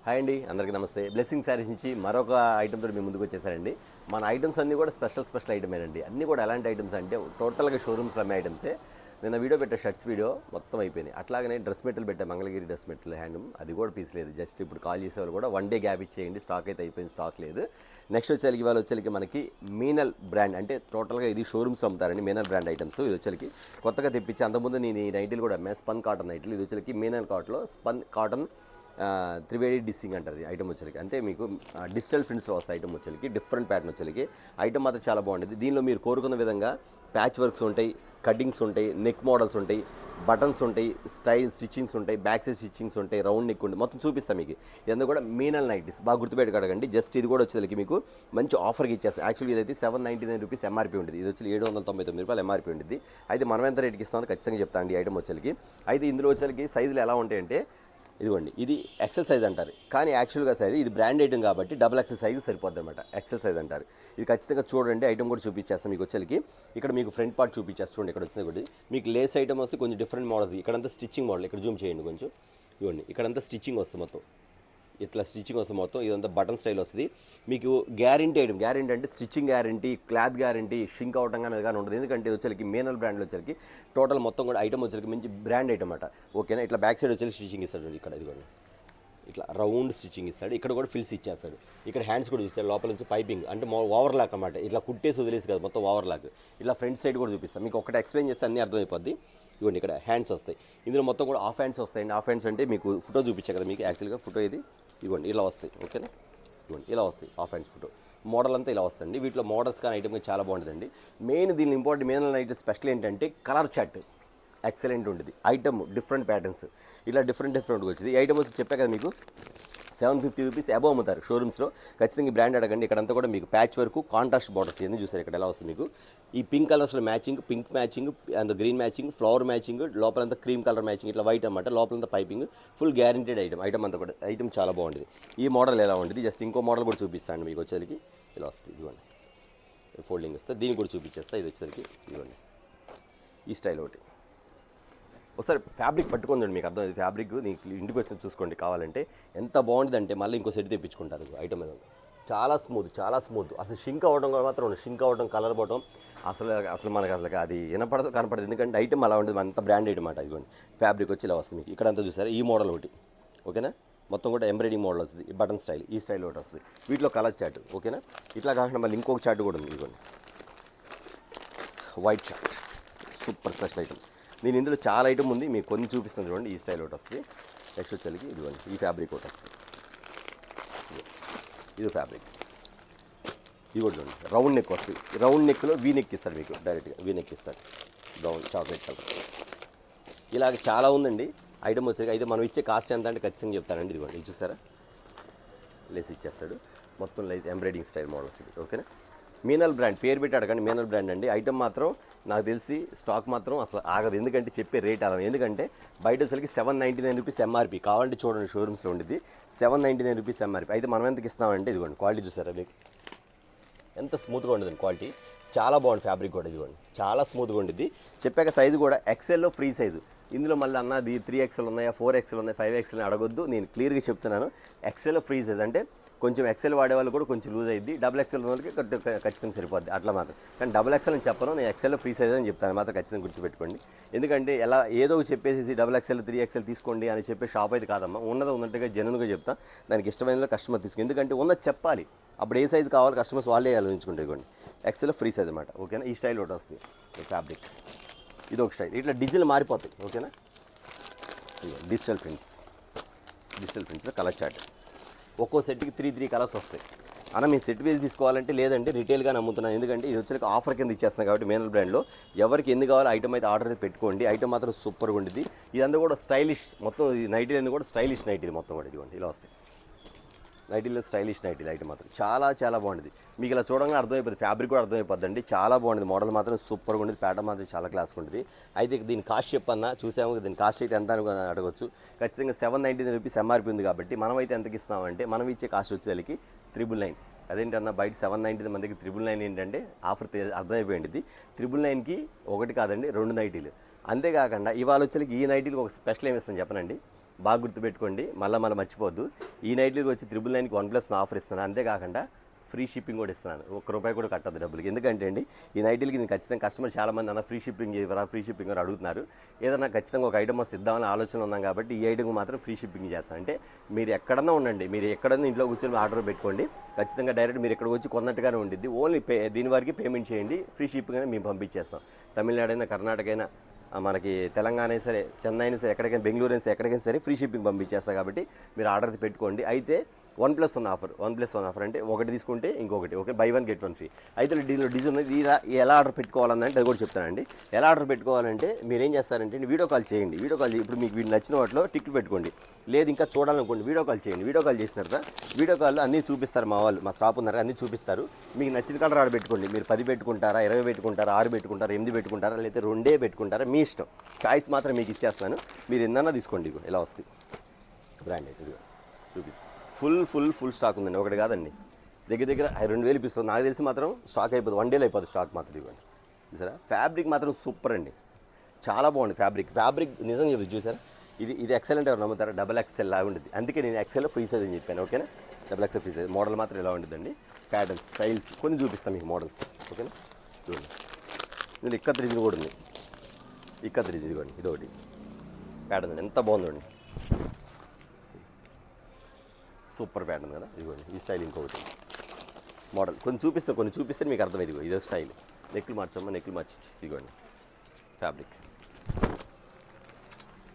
Hi అండి, అందరికీ నమస్తే. బ్లెస్సింగ్ శారీస్ నుంచి మరొక ఐటమ్తో మీ ముందుకు వచ్చేసారండి. మన ఐటమ్స్ అన్నీ కూడా స్పెషల్ ఐటమేనండి. అన్నీ కూడా ఎలాంటి ఐటమ్స్ అంటే టోటల్గా షోరూమ్స్లో అమ్మే ఐటమ్సే. నిన్న వీడియో పెట్టే షర్ట్స్ వీడియో మొత్తం అయిపోయినాయి. అట్లాగనే డ్రెస్ మెటీరియల్ పెట్టే మంగళగిరి డ్రెస్ మెటీరియల్ హ్యాండ్లూమ్, అది కూడా పీస్ లేదు. జస్ట్ ఇప్పుడు కాల్ చేసేవాళ్ళు కూడా 1 డే గ్యాప్ ఇచ్చేయండి, స్టాక్ అయితే అయిపోయింది, స్టాక్ లేదు. నెక్స్ట్ వచ్చేసరికి ఇవాళ వచ్చేసరికి మనకి మీనల్ బ్రాండ్, అంటే టోటల్గా ఇది షోరూమ్స్ అమ్ముతారండి మీనల్ బ్రాండ్ ఐటమ్స్. ఇది వచ్చేసరికి కొత్తగా తెప్పించి, అంతకుముందు నేను ఈ నైటీలు కూడా అమ్మే స్పన్ కాటన్ నైటీలు. ఇది వచ్చేసరికి మీనల్ కాటన్లో స్పన్ కాటన్ త్రివేడి డిస్సింగ్ అంటారు ఈ ఐటమ్ వచ్చేసరికి. అంటే మీకు డిజిటల్ ప్రింట్స్లో వస్తాయి ఐటమ్ వచ్చేసరికి, డిఫరెంట్ ప్యాటర్న్ వచ్చేసరికి. ఐటమ్ మాత్రం చాలా బాగుంటుంది. దీనిలో మీరు కోరుకున్న విధంగా ప్యాచ్ వర్క్స్ ఉంటాయి, కటింగ్స్ ఉంటాయి, నెక్ మోడల్స్ ఉంటాయి, బటన్స్ ఉంటాయి, స్టైల్ స్టిచ్చింగ్స్ ఉంటాయి, బ్యాక్ సైడ్ స్టిచ్చింగ్స్ ఉంటాయి, రౌండ్ నెక్ ఉంటుంది, మొత్తం చూపిస్తాను మీకు. ఇదంతా కూడా మీనల్ నైటీస్, బాగా గుర్తుపెట్టుకోగలగండి. జస్ట్ ఇది కూడా వచ్చేసరికి మీకు మంచి ఆఫర్కి ఇచ్చేస్తాను. యాక్చువల్గా ఇదైతే 799 రూపీస్ ఎంఆర్పీ ఉంటుంది. ఇది వచ్చి 799 రూపాయలు ఎంఆర్పీ ఉంటుంది. అయితే మనం ఎంత రేట్కి ఇస్తామని ఖచ్చితంగా చెప్తాను ఈ ఐటమ్ వచ్చేసరికి. అయితే ఇందులో వచ్చేసరికి సైజులు ఎలా ఉంటాయంటే, ఇదిగోండి, ఇది ఎక్సెల్ సైజ్ అంటారు, కానీ యాక్చువల్గా సైజ్ ఇది బ్రాండ్ ఐటమ్ కాబట్టి డబుల్ ఎక్సెల్ సైజు సరిపోద్ది అనమాట. ఎక్సెల్ సైజ్ అంటారు. ఇది ఖచ్చితంగా చూడండి, ఐటమ్ కూడా చూపించేస్తాం మీకు వచ్చేసరికి. ఇక్కడ మీకు ఫ్రంట్ పార్ట్ చూపించేస్తాం. చూడండి, ఇక్కడ వచ్చింది ఒకటి మీకు లేస్ ఐటమ్ వస్తే కొంచెం డిఫరెంట్ మోడల్స్. ఇక్కడంతా స్టిచ్చింగ్ మోడల్, ఇక్కడ జూమ్ చేయండి కొంచెం. ఇవ్వండి, ఇక్కడంతా స్టిచ్చింగ్ వస్తుంది మొత్తం, ఇట్లా స్టిచ్చింగ్ వస్తుంది మొత్తం. ఇదంతా బటన్ స్టైల్ వస్తుంది మీకు. గ్యారంటీ ఐటమ్, గ్యారంటీ అంటే stitching guarantee, cloth guarantee, shrink అవటం కానీ అది కానీ ఉంటుంది. ఎందుకంటే ఇది వచ్చేసరికి మీనల్ బ్రాండ్లో వచ్చేసరికి టోటల్ మొత్తం కూడా ఐటమ్ వచ్చేసరికి మంచి బ్రాండ్ ఐటమ్ అన్నమాట. ఓకేనా. ఇట్లా బ్యాక్ సైడ్ వచ్చేసి స్టిచ్చింగ్ ఇస్తాడు. ఇక్కడ ఇదిగోండి, ఇట్లా రౌండ్ స్టిచ్చింగ్ ఇస్తాడు. ఇక్కడ కూడా ఫిల్స్ ఇచ్చేస్తాడు. ఇక్కడ హ్యాండ్స్ కూడా చూస్తాడు, లోపల నుంచి పైపింగ్, అంటే ఓవర్ లాక్ అన్నమాట. ఇట్లా కుట్టేసి వదిలేసి కాదు, మొత్తం ఓవర్ లాక్. ఇట్లా ఫ్రంట్ సైడ్ కూడా చూపిస్తాను మీకు. ఒకటి ఎక్స్ప్లెయిన్ చేస్తే అన్నీ అర్థమైపోద్ది. ఇవ్వండి, ఇక్కడ హ్యాండ్స్ వస్తాయి. ఇందులో మొత్తం కూడా హాఫ్ హ్యాండ్స్ వస్తాయండి. హాఫ్ హ్యాండ్స్ అంటే మీకు ఫోటో చూపించా కదా మీకు, యాక్చువల్గా ఫోటో ఇది. ఇవ్వండి, ఇలా వస్తాయి. ఓకేనా. ఇవ్వండి, ఇలా వస్తాయి హాఫ్ హ్యాండ్స్ ఫోటో. మోడల్ అంతా ఇలా వస్తుంది. వీటిలో మోడల్స్ కానీ ఐటమ్ కానీ చాలా బాగుంటుందండి. మెయిన్ దీని ఇంపార్టెంట్ మెయిన్ ఐటమ్ స్పెషల్ ఏంటంటే కలర్ చార్ట్ ఎక్సలెంట్ ఉంటుంది. ఐటమ్ డిఫరెంట్ ప్యాటర్న్స్, ఇలా డిఫరెంట్ వచ్చింది. ఈ ఐటమ్ వచ్చి చెప్పా కదా మీకు 750 రూపీస్ అబవ్ అమ్ముతారు షోరూమ్స్లో. ఖచ్చితంగా ఈ బ్రాండ్ అడగండి. ఇక్కడంతా కూడా మీకు ప్యాచ్ వరకు కాంట్రాస్ట్ బార్డర్స్ ఎందుకు చూసారు ఇక్కడ ఎలా వస్తుంది మీకు. ఈ పింక్ కలర్స్లో matching, pink matching and green matching, flower matching, లోపలంతా క్రీమ్ కలర్ మ్యాచింగ్, ఇట్లా వైట్ అన్నమాట. లోపలంతా పైపింగ్, ఫుల్ గ్యారంటీడ్ ఐటమ్ అంతా కూడా. ఐటమ్ చాలా బాగుంటుంది. ఈ మోడల్ ఎలా ఉంటుంది, జస్ట్ ఇంకో మోడల్ కూడా చూపిస్తాను మీకు. వచ్చేసరికి ఇలా వస్తుంది, ఇదిగోండి, ఫోల్డింగ్ వస్తే దీన్ని కూడా చూపించేస్తా. ఇది వచ్చేసరికి ఇదిగోండి, ఈ స్టైల్ ఒకటి. ఒకసారి ఫ్యాబ్రిక్ పట్టుకుందండి, మీకు అర్థం. ఇది ఫ్యాబ్రిక్ నీకు ఇంటికి వచ్చి చూసుకోండి కావాలంటే. ఎంత బాగుంటుందంటే మళ్ళీ ఇంకో సెట్ తెప్పించుకుంటారు ఐటమ్ మీద. చాలా స్మూత్, చాలా స్మూత్. అసలు షింక్ అవ్వడం మాత్రం, షింక్ అవ్వడం, కలర్ పోవడం అసలు మనకు అసలు అది వినపడదు, కనపడదు. ఎందుకంటే ఐటమ్ అలా ఉంటుంది, అంత బ్రాండ్ ఐటమ్ అన్నమాట. ఇదిగోండి, ఫ్యాబ్రిక్ వచ్చి ఇలా వస్తుంది మీకు. ఇక్కడంతా చూసారు ఈ మోడల్ ఒకటి. ఓకేనా. మొత్తం కూడా ఎంబ్రాయిడింగ్ మోడల్ వస్తుంది, బటన్ స్టైల్, ఈ స్టైల్ ఒకటి వస్తుంది. వీటిలో కలర్ చార్ట్. ఓకేనా. ఇట్లా కాకుండా మళ్ళీ ఇంకొక చార్ట్ కూడా ఉంది. ఇదిగోండి, white chart, super special item. నేను ఇందులో చాలా ఐటమ్ ఉంది, మీకు కొన్ని చూపిస్తాను చూడండి. ఈ స్టైల్ ఒకటి వస్తుంది. నెక్స్ట్ వచ్చేసరికి ఇదిగోండి, ఈ ఫ్యాబ్రిక్ ఒకటి వస్తుంది. ఇది ఫ్యాబ్రిక్, ఇది కూడా చూడండి. రౌండ్ నెక్ వస్తుంది. రౌండ్ నెక్లో వీ నెక్ ఇస్తాడు మీకు, డైరెక్ట్గా వీ నెక్ ఇస్తాడు. Brown chocolate colour. ఇలాగ చాలా ఉందండి ఐటమ్ వచ్చేసరికి. అయితే మనం ఇచ్చే కాస్ట్ ఎంత అంటే ఖచ్చితంగా చెప్తానండి. ఇదిగోండి, ఇది చూసారా, లేస్ ఇచ్చేస్తాడు మొత్తం. లైట్ ఎంబ్రాయిడింగ్ స్టైల్ మోడల్ వచ్చింది. ఓకేనా. మీనల్ బ్రాండ్ పేరు పెట్టి అడగండి, మీనల్ బ్రాండ్ అండి. ఐటమ్ మాత్రం నాకు తెలిసి స్టాక్ మాత్రం అసలు ఆగదు, ఎందుకంటే చెప్పే రేట్ అలా. ఎందుకంటే బయట వచ్చరికి 799 రూపీస్ ఎంఆర్పీ. కావాలంటే చూడండి, షోరూమ్స్లో ఉండేది 799 రూపీస్ ఎంఆర్పీ. అయితే మనం ఎంతకి ఇస్తామంటే ఇదిగోండి, క్వాలిటీ చూసారా మీకు ఎంత స్మూత్గా ఉండదు క్వాలిటీ. చాలా బాగుంది ఫ్యాబ్రిక్ కూడా. ఇదిగోండి, చాలా స్మూత్గా ఉండేది. చెప్పాక సైజు కూడా ఎక్సెల్లో ఫ్రీ సైజు. ఇందులో మళ్ళీ అన్నది 3XL ఉన్నాయా, 4XL ఉన్నాయి, 5XL అడగొద్దు. నేను క్లియర్గా చెప్తున్నాను, ఎక్సెల్లో ఫ్రీ సైజ్. అంటే కొంచెం ఎక్సెల్ వాడే వాళ్ళు కూడా కొంచెం లూజ్ అయ్యింది, డబుల్ ఎక్సెల్ వాళ్ళకి ఖచ్చితంగా సరిపోద్ది అట్లా మాత్రం. కానీ డబుల్ ఎక్సెల్ అని చెప్పను, నేను ఎక్సెల్ ఫ్రీ సైజ్ అని చెప్తాను మాత్రం, ఖచ్చితంగా గుర్తుపెట్టుకోండి. ఎందుకంటే ఎలా ఏదో చెప్పేసి డబుల్ ఎక్సెల్ 3XL తీసుకోండి అని చెప్పే షాప్ అయితే కాదమ్మా. ఉన్నట్టుగా జెన్యూన్గా చెప్తా. దానికి ఇష్టమైన కస్టమర్ తీసుకుని, ఎందుకంటే ఉన్నది చెప్పాలి. అప్పుడు ఏ సైజు కావాలి కస్టమర్స్ వాళ్ళే ఆలోచించుకుంటే. ఇవ్వండి, ఎక్సెల్ ఫ్రీ సైజ్ అనమాట. ఓకేనా. ఈ స్టైల్ ఒకటి వస్తుంది ఫ్యాబ్రిక్. ఇది ఒక స్టైల్. ఇట్లా డిజిటల్ మారిపోతాయి. ఓకేనా. డిజిటల్ ప్రింట్స్లో కలర్ చార్ట్. ఒక్కో సెట్కి 3 కలర్స్ వస్తాయి. అన్న మీ సెట్ వేసి తీసుకోవాలంటే లేదంటే రిటైల్గా నమ్ముతున్నాను. ఎందుకంటే ఇది వచ్చేసరికి ఆఫర్ కింద ఇచ్చేస్తాను కాబట్టి మీనల్ బ్రాండ్లో. ఎవరికి ఎన్ని కావాలో ఐటమ్ అయితే ఆర్డర్ అయితే పెట్టుకోండి. ఐటమ్ మాత్రం సూపర్గా ఉంటుంది. ఇదంతా కూడా స్టైలిష్ మొత్తం. ఈ నైటీలు అన్నీ కూడా స్టైలిష్ నైటీలు మొత్తం కూడా. ఇదిగోండి, ఇలా వస్తాయి నైటీలో స్టైలిష్ నైటీలు. ఐటమ్ మాత్రం చాలా బాగుంటుంది. మీకు ఇలా చూడంగా అర్థమైపోతుంది, ఫ్యాబ్రిక్ కూడా అర్థమైపోద్దండి. చాలా బాగుంటుంది. మోడల్ మాత్రం సూపర్గా ఉంటుంది. ప్యాటర్న్ మాత్రం చాలా క్లాస్గా ఉంటుంది. అయితే దీని కాస్ట్ చెప్పన్నా, చూసాము దీని కాస్ట్ అయితే ఎంత అని అడగవచ్చు. ఖచ్చితంగా 799 రూపీస్ ఎంఆర్పీ ఉంది కాబట్టి మనం అయితే ఎంతకి ఇస్తామంటే, మనం ఇచ్చే కాస్ట్ వచ్చేసరికి 999. అదేంటన్నా బయట 790 మన దగ్గర 999 ఏంటంటే ఆఫర్ అర్థమైపోయింది. 999కి ఒకటి కాదండి, 2 నైటీలు. అంతేకాకుండా ఇవాళ వచ్చేసరికి ఈ నైటీలకు ఒక స్పెషల్ ఏమి ఇస్తాను చెప్పనండి. బాగా గుర్తుపెట్టుకోండి, మళ్ళీ మర్చిపోవద్దు. ఈ నైట్లీకి వచ్చి 999కి OnePlus ఆఫర్ ఇస్తున్నాను. అంతేకాకుండా ఫ్రీ షిప్పింగ్ కూడా ఇస్తున్నాను. ₹1 కూడా కట్టద్దు డబ్బులకి. ఎందుకంటే అండి ఈ నైటీలకి నేను ఖచ్చితంగా కస్టమర్ చాలామంది అన్న ఫ్రీ షిప్పింగ్ ఇవ్వరా, ఫ్రీ షిప్పింగ్ అని అడుగుతున్నారు. ఏదన్నా ఖచ్చితంగా ఒక ఐటమ్ వస్తే ఇద్దామని ఆలోచన ఉన్నాం కాబట్టి ఈ ఐటమ్ మాత్రం ఫ్రీ షిప్పింగ్ చేస్తాను. అంటే మీరు ఎక్కడన్నా ఉండండి, మీరు ఎక్కడన్నా ఇంట్లో కూర్చొని ఆర్డర్ పెట్టుకోండి, ఖచ్చితంగా డైరెక్ట్ మీరు ఇక్కడికి వచ్చి కొన్నట్టుగానే ఉండిద్ది. ఓన్లీ దీని వరకు పేమెంట్ చేయండి, ఫ్రీ షిప్పింగ్ అని మేము పంపించేస్తాం. తమిళనాడు అయినా, కర్ణాటక అయినా, మనకి తెలంగాణ అయినా సరే, చెన్నై అయినా సరే, ఎక్కడికైనా, బెంగళూరు అయినా సరే, ఎక్కడికైనా సరే ఫ్రీ షిప్పింగ్ పంపించేస్తాం. కాబట్టి మీరు ఆర్డర్ పెట్టుకోండి. అయితే OnePlus ఆఫర్ అంటే ఒకటి తీసుకుంటే ఇంకొకటి ఓకే, బై 1 గెట్ 1 ఫ్రీ. అయితే దీనిలో డిజైన్ ఇది ఎలా ఆర్డర్ పెట్టుకోవాలంటే అది కూడా చెప్తానండి. ఎలా ఆర్డర్ పెట్టుకోవాలంటే మీరు ఏం చేస్తారంటే వీడియో కాల్ చేయండి. వీడియో కాల్ ఇప్పుడు మీకు వీళ్ళు నచ్చిన వాటిలో టిక్లు పెట్టుకోండి. లేదు ఇంకా చూడాలనుకోండి, వీడియో కాల్ చేయండి. వీడియో కాల్ చేసిన తర్వాత వీడియో కాల్లో అన్నీ చూపిస్తారు, మా వాళ్ళు, మా స్టాఫ్ ఉన్నారు, అన్నీ చూపిస్తారు. మీకు నచ్చిన కలర్ ఆర్డర్ పెట్టుకోండి. మీరు 10 పెట్టుకుంటారా, 20 పెట్టుకుంటారా, 6 పెట్టుకుంటారా, 8 పెట్టుకుంటారా, లేకపోతే 2 పెట్టుకుంటారా, మీ ఇష్టం. చాయిస్ మాత్రం మీకు ఇచ్చేస్తాను. మీరు ఎన్నన్నా తీసుకోండి. ఇగో ఇలా వస్తుంది బ్రాండెడ్. ఇదిగో చూపి ఫుల్ స్టాక్ ఉందండి, ఒకటి కాదండి, దగ్గర 2000 ఇస్తుంది. నాకు తెలిసి మాత్రం స్టాక్ అయిపోతుంది, 1 డేలో అయిపోతుంది స్టాక్ మాత్రం. ఇవ్వండి చూసారా, ఫ్యాబ్రిక్ మాత్రం సూపర్ అండి, చాలా బాగుంది ఫ్యాబ్రిక్ నిజంగా చెప్పి చూసారా. ఇది ఎక్సలెంట్ ఎవరు నమ్ముతారా, XXL లాగా ఉంటుంది. అందుకే నేను XL ఫ్రీ సైజ్ అని చెప్పాను. ఓకేనా, XXL ఫ్రీ సైజ్ మోడల్ మాత్రం ఇలా ఉంటుందండి. ప్యాటర్న్స్, స్టైల్స్ కొన్ని చూపిస్తాను మీకు మోడల్స్. ఓకేనా, చూడండి ఇందులో ఇక్కత్ రీజన్ కూడా ఉంది. ఇక్కత్ రీజన్ ఇదిగోండి, ఇది ఒకటి ప్యాటర్న్ ఎంత బాగుందండి, సూపర్ ప్యాటర్న్ కదా. ఇదిగోండి ఈ స్టైల్ ఇంకొకటి మోడల్ కొన్ని చూపిస్తే మీకు అర్థమైంది. ఇదిగో ఇదో స్టైల్, నెక్లు మార్చమ్మా, నెక్లు మార్చి ఇదిగోండి ఫ్యాబ్రిక్.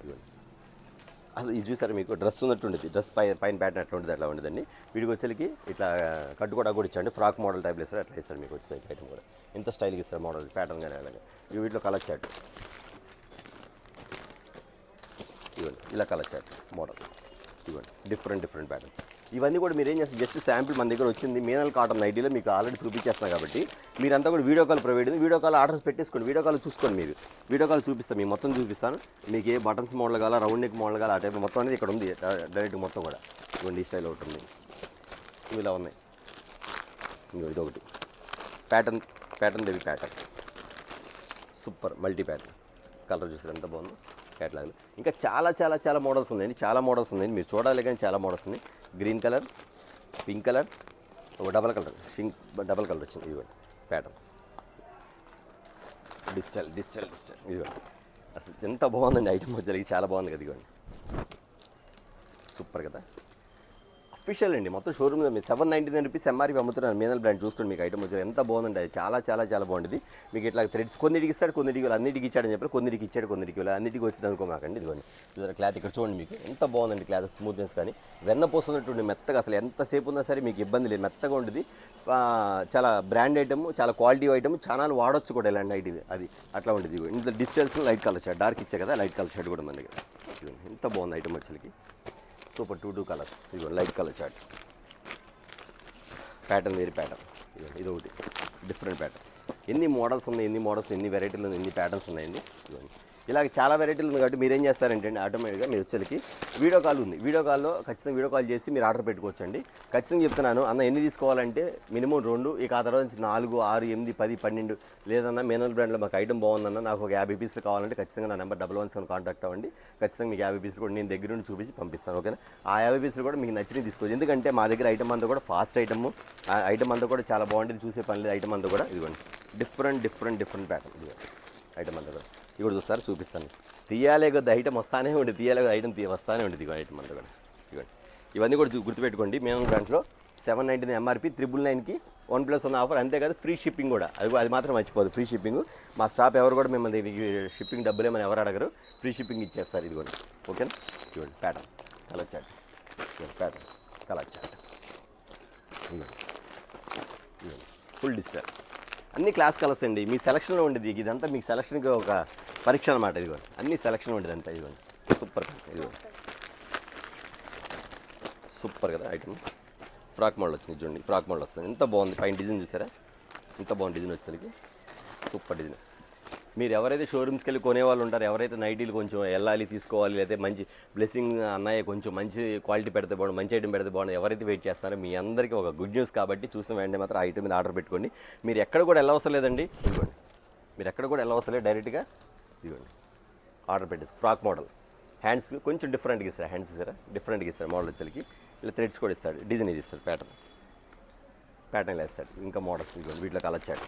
ఇదిగోండి అసలు ఇది చూసారు, మీకు డ్రెస్ ఉన్నట్టు ఉండేది, డ్రెస్ పైన ప్యాటర్న్ అట్లా ఉంటుంది, అట్లా ఉండదండి. వీడికి వచ్చేకి ఇట్లా కట్టు కూడా ఇచ్చాండి, ఫ్రాక్ మోడల్ టైప్లో ఇస్తారు, అట్లా ఇస్తారు. మీకు వచ్చిన ఐటమ్ కూడా ఎంత స్టైల్గా ఇస్తారు మోడల్ ప్యాటర్న్ కానీ అలాగే. వీటిలో కలర్ చాట్, ఇవ్వండి ఇలా కలర్ చాట్ మోడల్, ఇవ్వండి డిఫరెంట్ ప్యాటర్న్స్. ఇవన్నీ కూడా మీరు ఏం చేస్తారు, జస్ట్ శాంపిల్ మన దగ్గర వచ్చింది మీనల్ కాటన్ నైటీలో మీకు ఆల్రెడీ చూపించేస్తున్నాం కాబట్టి మీరంతా కూడా వీడియో కాల్ ప్రొవైడ్ ఉంది. వీడియో కాల్ ఆర్డర్స్ పెట్టేసుకోండి, వీడియో కాల్ చూసుకోండి. మీరు వీడియో కాల్ చూపిస్తాను, మీకు మొత్తం చూపిస్తాను. మీకు ఏ బటన్స్ మోడల్ కావాలా, రౌండ్ నెక్ మోడల్ కావాలా, ఆ టైప్ మొత్తం అనేది ఇక్కడ ఉంది డైరెక్ట్ మొత్తం కూడా. ఇవ్వండి ఈ స్టైల్ ఒకటి ఉంది, ఇవి ఇలా ఉన్నాయి. ఇదొకటి pattern Devi pattern, super multi pattern, colour చూసారు ఎంత బాగుందో క్యాటలాగ్. ఇంకా చాలా మోడల్స్ ఉన్నాయండి, చాలా మోడల్స్ ఉన్నాయండి, మీరు చూడాలి కానీ చాలా మోడల్స్ ఉన్నాయి. గ్రీన్ కలర్, పింక్ కలర్, ఒక డబల్ కలర్ వచ్చింది. ఇదిగోండి ప్యాటర్న్, డిజిటల్ ఇదిగోండి. అసలు ఎంత బాగుందండి ఐటమ్ వచ్చేసరికి, చాలా బాగుంది కదా. ఇదిగోండి సూపర్ కదా, అఫీషియల్ అండి, మొత్తం షోరూమ్ మీరు 799 రూపీస్ ఎంఆర్పీ అమ్ముతున్నారు. మీనల్ బ్రాండ్ చూసుకోండి, మీకు ఐటమ్ వచ్చారు ఎంత బాగుందండి. అది చాలా బాగుంది. మీకు ఇట్లా థ్రెడ్స్ కొన్నిటికి ఇస్తాడు, అన్నిటికి ఇచ్చాడని చెప్పారు, కొన్నిటికి అన్నిటికి వచ్చింది అనుకోమాకండి. ఇదిగోండి చూసారా క్లాత్ ఇక్కడ చూడండి, మీకు ఎంత బాగుందండి క్లాత్, స్మూత్నెస్ కానీ వెన్న పోస్తున్నట్టు మెత్తగా, అసలు ఎంతసేపు ఉన్నా సరే మీకు ఇబ్బంది లేదు, మెత్తగా ఉంటుంది. చాలా బ్రాండ్ ఐటమ్, చాలా క్వాలిటీ ఐటమ్, చాలా వాడొచ్చు కూడా ఇలాంటి ఐటీ, అది అట్లా ఉంటుంది. ఇంత digitals light colour shirt, dark ఇచ్చా కదా, లైట్ కలర్ షర్ట్ కూడా మన దగ్గర. ఎంత బాగుంది ఐటమ్ వచ్చేకి, సూపర్ 2 కలర్స్. ఇదిగో లైట్ కలర్ చార్ట్, ప్యాటర్న్ వేరే ప్యాటర్న్. ఇది ఒకటి డిఫరెంట్ ప్యాటర్న్. ఎన్ని మోడల్స్ ఉన్నాయి, ఎన్ని వెరైటీలు, ఎన్ని ప్యాటర్న్స్ ఉన్నాయండి. ఇవన్నీ ఇలాగ చాలా వెరైటీలు ఉంది కాబట్టి మీరు ఏం చేస్తారంటే ఆటోమేటిక్గా మీరు వచ్చేకి వీడియో కాల్ ఉంది, వీడియో కాల్లో ఖచ్చితంగా వీడియో కాల్ చేసి మీరు ఆర్డర్ పెట్టుకోవచ్చండి. ఖచ్చితంగా చెప్తున్నాను అన్న, ఎన్ని తీసుకోవాలంటే మినిమం 2, ఇక ఆ తర్వాత 4, 6, 8, 10, 12 లేదన్నా మీనల్ బ్రాండ్లో మాకు ఐటమ్ బాగుందన్న, నాకు ఒక 50 పీసులు కావాలంటే ఖచ్చితంగా నా నెంబర్ 117 కాంటాక్ట్ అవ్వండి. ఖచ్చితంగా మీకు 50 పీసులు కూడా నేను దగ్గర నుండి చూపించి పంపిస్తాను. ఓకేనా, ఆ 50 పీసులు కూడా మీకు నచ్చినవి తీసుకోవచ్చు. ఎందుకంటే మా దగ్గర ఐటమ్ అంతా కూడా ఫాస్ట్ ఐటమ్ అంతా కూడా చాలా బాగుంటుంది, చూసే పని లేదు. ఐటమ్ అంతా కూడా ఇదిగోండి డిఫరెంట్ ప్యాటర్న్. ఇదిగో ఐటమ్ అంతా కూడా ఇప్పుడు చూస్తారు, చూపిస్తాను. తీయాలే కొద్ది ఐటమ్ వస్తానే ఉంటుంది, తీయాలే కొద్ది ఐటమ్ వస్తానే ఉంటుంది. ఇదిగో ఐటమ్ అంతా కూడా ఇవ్వండి. ఇవన్నీ కూడా గుర్తుపెట్టుకోండి. మేము బ్రాండ్లో 799 ఎంఆర్పీ, 999కి OnePlus ఆఫర్. అంతేకాదు ఫ్రీ షిప్పింగ్ కూడా, అది మాత్రం మర్చిపోదు, ఫ్రీ షిప్పింగ్. మా స్టాఫ్ ఎవరు కూడా మిమ్మల్ని షిప్పింగ్ డబ్బులు ఏమైనా ఎవరు అడగరు, ఫ్రీ షిప్పింగ్ ఇచ్చేస్తారు. ఇదిగోండి ఓకేనా, ఇవ్వండి pattern colour chart, pattern colour chart, full digital, అన్ని క్లాస్ కలర్స్ అండి. మీ సెలక్షన్లో ఉండేది ఇదంతా, మీకు సెలక్షన్కి ఒక పరీక్ష అనమాట. ఇదిగోండి అన్ని సెలక్షన్ ఉండేది అంతా. ఇదిగోండి సూపర్, ఇదిగోండి సూపర్ కదా ఐటమ్. ఫ్రాక్ మోడల్ వచ్చింది చూడండి, ఫ్రాక్ మోడల్ వస్తుంది, ఎంత బాగుంది. పైన డిజైన్ చూసారా, ఎంత బాగుంది డిజైన్ వచ్చేసరికి, సూపర్ డిజైన్. మీరు ఎవరైతే షోరూమ్స్కి వెళ్ళి కొనేవాళ్ళు ఉంటారో, ఎవరైతే నైటీలు కొంచెం వెళ్ళాలి తీసుకోవాలి, లేదా మంచి బ్లెస్సింగ్ అన్నయ్య కొంచెం మంచి క్వాలిటీ పెడితే బాగుండు, మంచి ఐటమ్ పెడితే బాగుండు, ఎవరైతే వెయిట్ చేస్తారో మీ అందరికీ ఒక గుడ్ న్యూస్. కాబట్టి చూసిన వెంటనే మాత్రం ఆ ఐటమ్ మీద ఆర్డర్ పెట్టుకోండి. మీరు ఎక్కడ కూడా వెళ్ళవసరం లేదండి. ఇదిగోండి మీరు ఎక్కడ కూడా వెళ్ళవసరం లేదు, డైరెక్ట్గా ఇదిగోండి ఆర్డర్ పెట్టేసి ఫ్రాక్ మోడల్ హ్యాండ్స్ కొంచెం డిఫరెంట్గా ఇస్తారు, హ్యాండ్స్ ఇస్తారా డిఫరెంట్గా ఇస్తారు మోడల్ వచ్చేసరికి. ఇలా థ్రెడ్స్ కూడా ఇస్తాడు, డిజైన్ ఇది ఇస్తాడు, ప్యాటర్న్ వేస్తాడు. ఇంకా మోడల్స్ ఇదిగోండి వీటిలో కలర్ చాట్,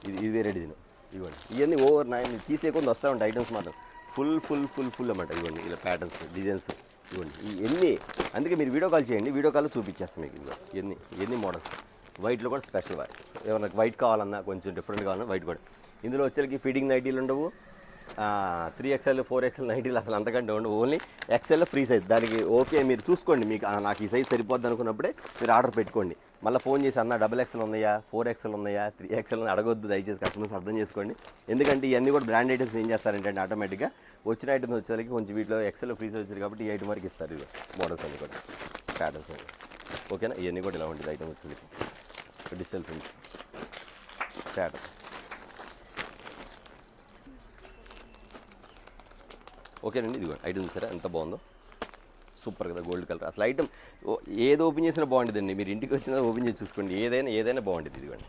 ఇది వేరే డిజైన్. ఇవ్వండి ఇవన్నీ ఓవర్ నైన్ తీసేయకుండా వస్తూ ఉంటాయి ఐటమ్స్ మాత్రం ఫుల్ అన్నమాట. ఇవ్వండి ఇలా ప్యాటర్న్స్ డిజైన్స్ ఇవ్వండి ఇవన్నీ. అందుకే మీరు వీడియో కాల్ చేయండి, వీడియో కాల్ చూపించేస్తాం మీకు. ఇవన్నీ మోడల్స్ వైట్లో కూడా స్పెషల్ ఏమన్నా వైట్ కావాలన్నా కొంచెం డిఫరెంట్ కావాలన్నా వైట్ కూడా. ఇందులో వచ్చేసరికి ఫీడింగ్ నైటీలు ఉండవు, 3XL 4XL నైటీలు అసలు అంతకంటే ఉండవు, ఓన్లీ XL ఫ్రీ సైజ్. దానికి ఓకే మీరు చూసుకోండి, మీకు నాకు ఈ సైజ్ సరిపోద్ది అనుకున్నప్పుడే మీరు ఆర్డర్ పెట్టుకోండి. మళ్ళీ ఫోన్ చేసి అన్న XXL ఉన్నాయా, 4XL ఉన్నాయా, 3XL అని అడగొద్దు దయచేసి, కస్టమర్స్ అర్థం చేసుకోండి. ఎందుకంటే ఇవన్నీ కూడా బ్రాండ్ ఐటమ్స్ ఏం చేస్తారంటే ఆటోమేటిక్గా వచ్చిన ఐటమ్స్ వచ్చేసరికి కొంచెం వీటిలో XL ఫ్రీ సైజ్ వచ్చారు కాబట్టి ఈ ఐటమ్ వరకు ఇస్తారు. ఇవి మోడల్స్ అన్నీ కూడా ప్యాటర్న్స్ అన్నీ ఓకేనా. ఇవన్నీ కూడా ఇలా ఉంటుంది ఐటమ్ వచ్చేసరికి డిజిటల్ ప్రింట్స్ ప్యాటర్న్. ఓకేనండి, ఇదిగో ఐటమ్ చూసారా ఎంత బాగుందో, సూపర్ కదా, గోల్డ్ కలర్. అసలు ఐటమ్ ఏది ఓపెన్ చేసినా బాగుంటుందండి, మీరు ఇంటికి వచ్చినా ఓపెన్ చేసి చూసుకోండి, ఏదైనా బాగుంటుంది. ఇదిగోండి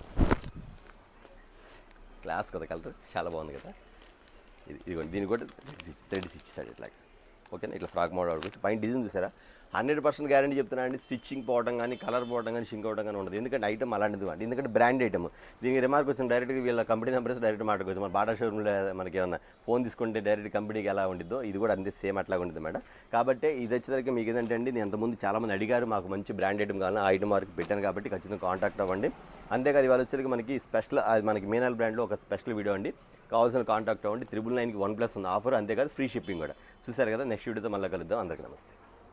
క్లాస్ కదా, కలర్ చాలా బాగుంది కదా. ఇదిగోండి దీన్ని కూడా థ్రెడ్స్ ఇచ్చేసాడు ఇట్లా. ఓకేనా, ఇట్లా ఫ్రాక్ మోడల్ ఆడుకోవచ్చు. పైన డిజైన్ చూసారా, 100% గ్యారంటీ చెప్తున్నా అండి. స్టిచ్చింగ్ పోవడం కానీ, కలర్ పోవడం కానీ, షింక్ అవడం కానీ ఉండదు. ఎందుకంటే ఐటమ్ అలాంటిది అండి, ఎందుకంటే బ్రాండ్ ఐటమ్. దీనికి రిమార్క్ వచ్చిన డైరెక్ట్గా వీళ్ళ కంపెనీ నెంబర్స్ డైరెక్ట్ మాట్లాడుకోవచ్చు. మన బాటా షోరూమ్లో మనకి ఏమన్నా ఫోన్ తీసుకుంటే డైరెక్ట్ కంపెనీకి ఎలా ఉండిద్దో ఇది కూడా అంతే సేమ్ అట్లా ఉంటుంది మేడం. కాబట్టి ఇది వచ్చేసరికి మీకు ఏంటంటే అండి, నేను అంతకుముందు చాలామంది అడిగారు మాకు మంచి బ్రాండ్ ఐటమ్ కావాలని, ఆ ఐటమ్ వరకు పెట్టాను కాబట్టి ఖచ్చితంగా కాంటాక్ట్ అవ్వండి. అంతేకాదు ఇవాళ వచ్చేసరికి మనకి స్పెషల్, అది మనకి మీనాల్ బ్రాండ్లో ఒక స్పెషల్ వీడియో అండి, కావాల్సిన కాంటాక్ట్ అవ్వండి. 999కి 1+ ఉంది ఆఫర్, అంతేకాదు ఫ్రీ షిప్పింగ్ కూడా. చూసారు కదా, నెక్స్ట్ వీడియోతో మళ్ళీ కలుద్దాం. అందరికీ నమస్తే.